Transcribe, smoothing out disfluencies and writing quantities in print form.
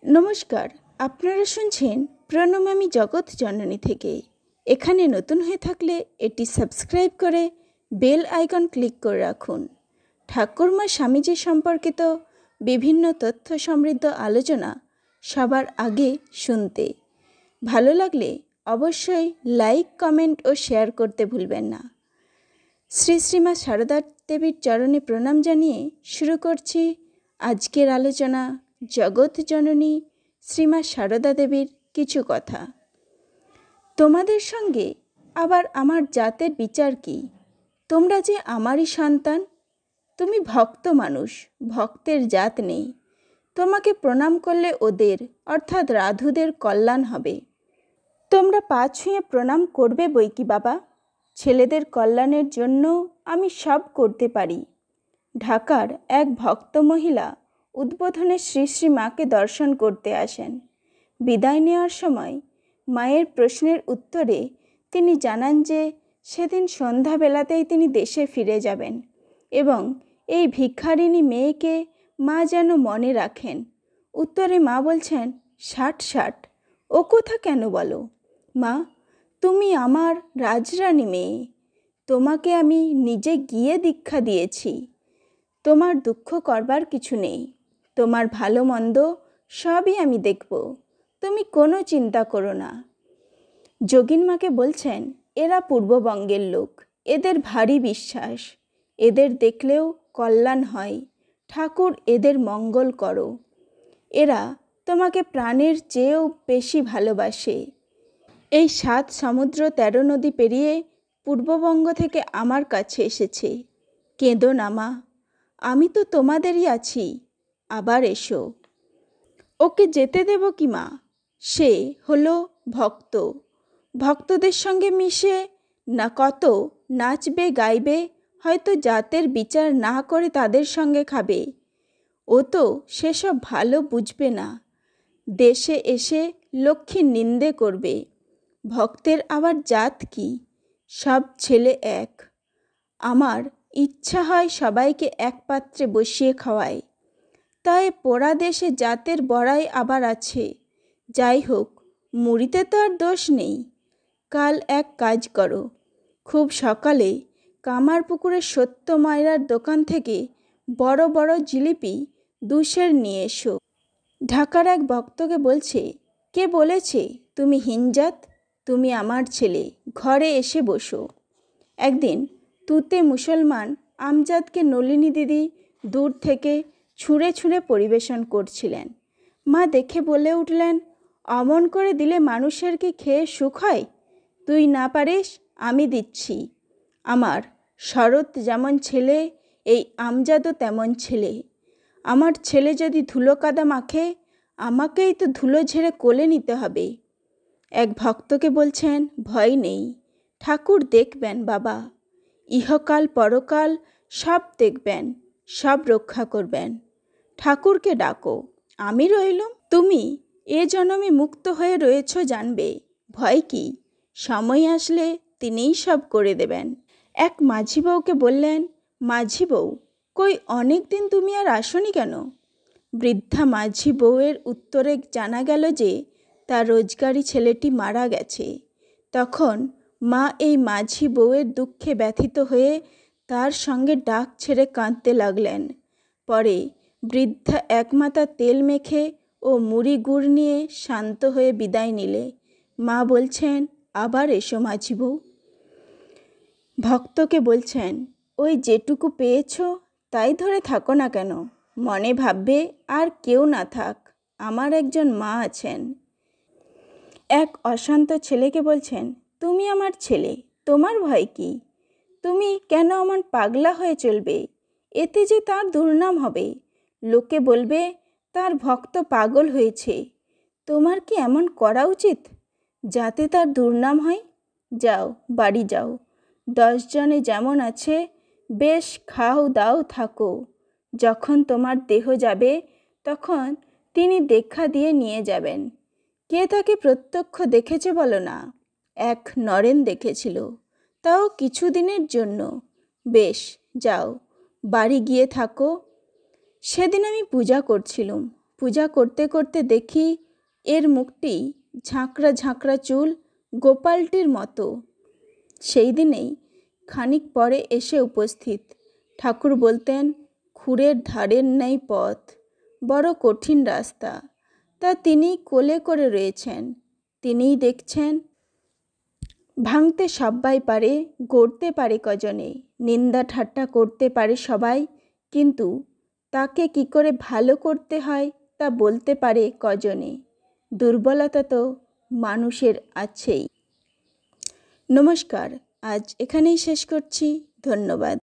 নমস্কার, আপনারা শুনছেন প্রণাম আমি জগৎ জননী থেকে। এখানে নতুন হয়ে থাকলে এটি সাবস্ক্রাইব করে বেল আইকন ক্লিক করে রাখুন। ঠাকুরমা স্বামীজি সম্পর্কিত বিভিন্ন তথ্য সমৃদ্ধ আলোচনা সবার আগে শুনতে ভালো লাগলে অবশ্যই লাইক, কমেন্ট ও শেয়ার করতে ভুলবেন না। শ্রী শ্রীমা সারদা দেবীর চরণে প্রণাম জানিয়ে শুরু করছি আজকের আলোচনা। জগৎ জননী শ্রীমা সারদা দেবীর কিছু কথা। তোমাদের সঙ্গে আবার আমার জাতের বিচার কি? তোমরা যে আমারই সন্তান। তুমি ভক্ত মানুষ, ভক্তের জাত নেই। তোমাকে প্রণাম করলে ওদের অর্থাৎ রাধুদের কল্যাণ হবে। তোমরা পা ছুঁয়ে প্রণাম করবে বই কি বাবা। ছেলেদের কল্যাণের জন্য আমি সব করতে পারি। ঢাকার এক ভক্ত মহিলা উদ্বোধনে শ্রী শ্রী মাকে দর্শন করতে আসেন। বিদায় নেওয়ার সময় মায়ের প্রশ্নের উত্তরে তিনি জানান যে সেদিন সন্ধ্যাবেলাতেই তিনি দেশে ফিরে যাবেন এবং এই ভিক্ষারিণী মেয়েকে মা যেন মনে রাখেন। উত্তরে মা বলছেন, 60 ও কথা কেন বলো মা, তুমি আমার রাজরানী মেয়ে। তোমাকে আমি নিজে গিয়ে দীক্ষা দিয়েছি। তোমার দুঃখ করবার কিছু নেই। তোমার ভালো মন্দ সবই আমি দেখব। তুমি কোনো চিন্তা করো না। যোগিন মাকে বলছেন, এরা পূর্ববঙ্গের লোক, এদের ভারী বিশ্বাস। এদের দেখলেও কল্যাণ হয়। ঠাকুর এদের মঙ্গল করো। এরা তোমাকে প্রাণের চেয়েও বেশি ভালোবাসে। এই 7 সমুদ্র 13 নদী পেরিয়ে পূর্ববঙ্গ থেকে আমার কাছে এসেছে। কেঁদো না মা, আমি তো তোমাদেরই আছি। আবার এসো। ওকে যেতে দেব কি মা? সে হলো ভক্ত। ভক্তদের সঙ্গে মিশে না কত নাচবে গাইবে, হয়তো জাতের বিচার না করে তাদের সঙ্গে খাবে। ও তো সেসব ভালো বুঝবে না। দেশে এসে লক্ষ্মীর নিন্দে করবে। ভক্তের আবার জাত কি? সব ছেলে এক। আমার ইচ্ছা হয় সবাইকে এক পাত্রে বসিয়ে খাওয়াই। তাই পোড়া দেশে জাতের বড়াই আবার আছে। যাই হোক, মুড়িতে তো আর দোষ নেই। কাল এক কাজ করো, খুব সকালে কামারপুকুরের সত্য মায়রার দোকান থেকে বড় বড় জিলিপি 2 সের নিয়ে এসো। ঢাকার এক ভক্তকে বলছে, কে বলেছে তুমি হিনজাত? তুমি আমার ছেলে, ঘরে এসে বসো। একদিন তুতে মুসলমান আমজাদকে নলিনী দিদি দূর থেকে ছুঁড়ে ছুঁড়ে পরিবেশন করছিলেন। মা দেখে বলে উঠলেন, অমন করে দিলে মানুষের কি খেয়ে সুখ হয়? তুই না পারিস, আমি দিচ্ছি। আমার শরৎ যেমন ছেলে, এই আমজাদও তেমন ছেলে। আমার ছেলে যদি ধুলো কাদা মাখে, আমাকেই তো ধুলো ঝেড়ে কোলে নিতে হবে। এক ভক্তকে বলছেন, ভয় নেই, ঠাকুর দেখবেন বাবা। ইহকাল পরকাল সব দেখবেন, সব রক্ষা করবেন। ঠাকুরকে ডাকো, আমি রইলুম। তুমি এ জন্মে মুক্ত হয়ে রয়েছ জানবে, ভয় কি? সময় আসলে তিনিই সব করে দেবেন। এক মাঝি বউকে বললেন, মাঝি বউ, কই অনেক দিন তুমি আর আসনি কেন? বৃদ্ধা মাঝি বউয়ের উত্তরে জানা গেল যে তার রোজগারি ছেলেটি মারা গেছে। তখন মা এই মাঝি বউয়ের দুঃখে ব্যথিত হয়ে তার সঙ্গে ডাক ছেড়ে কাঁদতে লাগলেন। পরে বৃদ্ধা এক মাথা তেল মেখে ও মুড়ি গুড় নিয়ে শান্ত হয়ে বিদায় নিলে মা বলছেন, আবার এসো মাঝি বউ। ভক্তকে বলছেন, ওই যেটুকু পেয়েছ তাই ধরে থাকো না কেন? মনে ভাববে আর কেউ না থাক, আমার একজন মা আছেন। এক অশান্ত ছেলেকে বলছেন, তুমি আমার ছেলে, তোমার ভয় কি? তুমি কেন এমন পাগলা হয়ে চলবে? এতে যে তার দুর্নাম হবে। লোকে বলবে তার ভক্ত পাগল হয়েছে। তোমার কি এমন করা উচিত যাতে তার দুর্নাম হয়? যাও, বাড়ি যাও। 10 জনে যেমন আছে বেশ খাও দাও থাকো। যখন তোমার দেহ যাবে তখন তিনি দেখা দিয়ে নিয়ে যাবেন। কে তাকে প্রত্যক্ষ দেখেছে বলো না? এক নরেন দেখেছিল, তাও কিছুদিনের জন্য। বেশ, যাও, বাড়ি গিয়ে থাকো। সেদিন আমি পূজা করছিলুম। পূজা করতে করতে দেখি এর মুখটি ঝাঁকড়া ঝাঁকড়া চুল গোপালটির মতো। সেই দিনেই খানিক পরে এসে উপস্থিত। ঠাকুর বলতেন, খুঁড়ের ধারের ন্যায় পথ, বড় কঠিন রাস্তা, তা তিনি কোলে করে রয়েছেন। তিনিই দেখছেন। ভাঙতে সবাই পারে, গড়তে পারে কজনে, নিন্দা ঠাট্টা করতে পারে সবাই, কিন্তু তাকে কি করে ভালো করতে হয় তা বলতে পারে কজনে। দুর্বলতা তো মানুষের আছেই। নমস্কার, আজ এখানেই শেষ করছি। ধন্যবাদ।